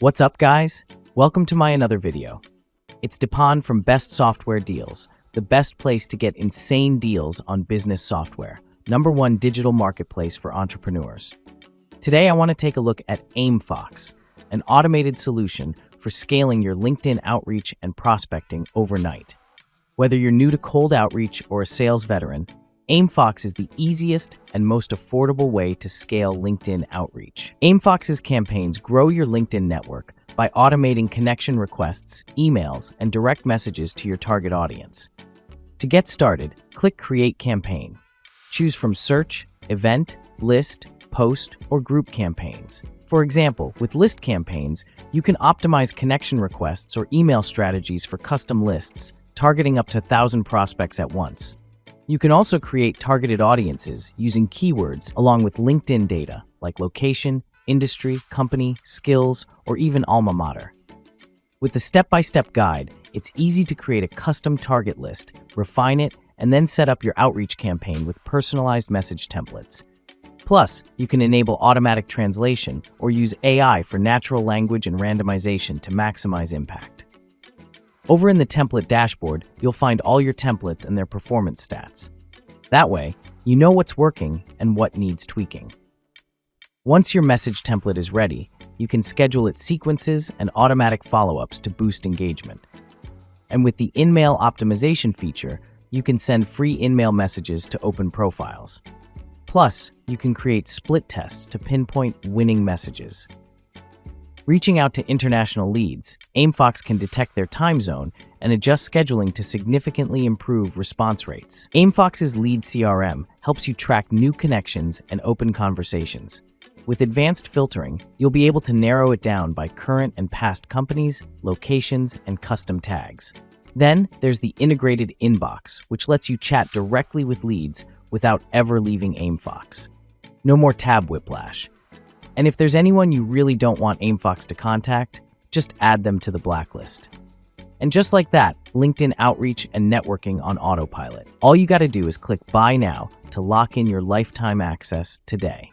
What's up, guys? Welcome to my another video. It's Dipan from Best Software Deals, the best place to get insane deals on business software. #1 digital marketplace for entrepreneurs. Today, I want to take a look at Aimfox, an automated solution for scaling your LinkedIn outreach and prospecting overnight. Whether you're new to cold outreach or a sales veteran, Aimfox is the easiest and most affordable way to scale LinkedIn outreach. Aimfox's campaigns grow your LinkedIn network by automating connection requests, emails, and direct messages to your target audience. To get started, click Create Campaign. Choose from search, event, list, post, or group campaigns. For example, with list campaigns, you can optimize connection requests or email strategies for custom lists, targeting up to 1,000 prospects at once. You can also create targeted audiences using keywords along with LinkedIn data like location, industry, company, skills, or even alma mater. With the step-by-step guide, it's easy to create a custom target list, refine it, and then set up your outreach campaign with personalized message templates. Plus, you can enable automatic translation or use AI for natural language and randomization to maximize impact. Over in the template dashboard, you'll find all your templates and their performance stats. That way, you know what's working and what needs tweaking. Once your message template is ready, you can schedule its sequences and automatic follow-ups to boost engagement. And with the in-mail optimization feature, you can send free in-mail messages to open profiles. Plus, you can create split tests to pinpoint winning messages. Reaching out to international leads, Aimfox can detect their time zone and adjust scheduling to significantly improve response rates. Aimfox's lead CRM helps you track new connections and open conversations. With advanced filtering, you'll be able to narrow it down by current and past companies, locations, and custom tags. Then, there's the integrated inbox, which lets you chat directly with leads without ever leaving Aimfox. No more tab whiplash. And if there's anyone you really don't want Aimfox to contact, just add them to the blacklist. And just like that, LinkedIn outreach and networking on autopilot. All you gotta do is click Buy Now to lock in your lifetime access today.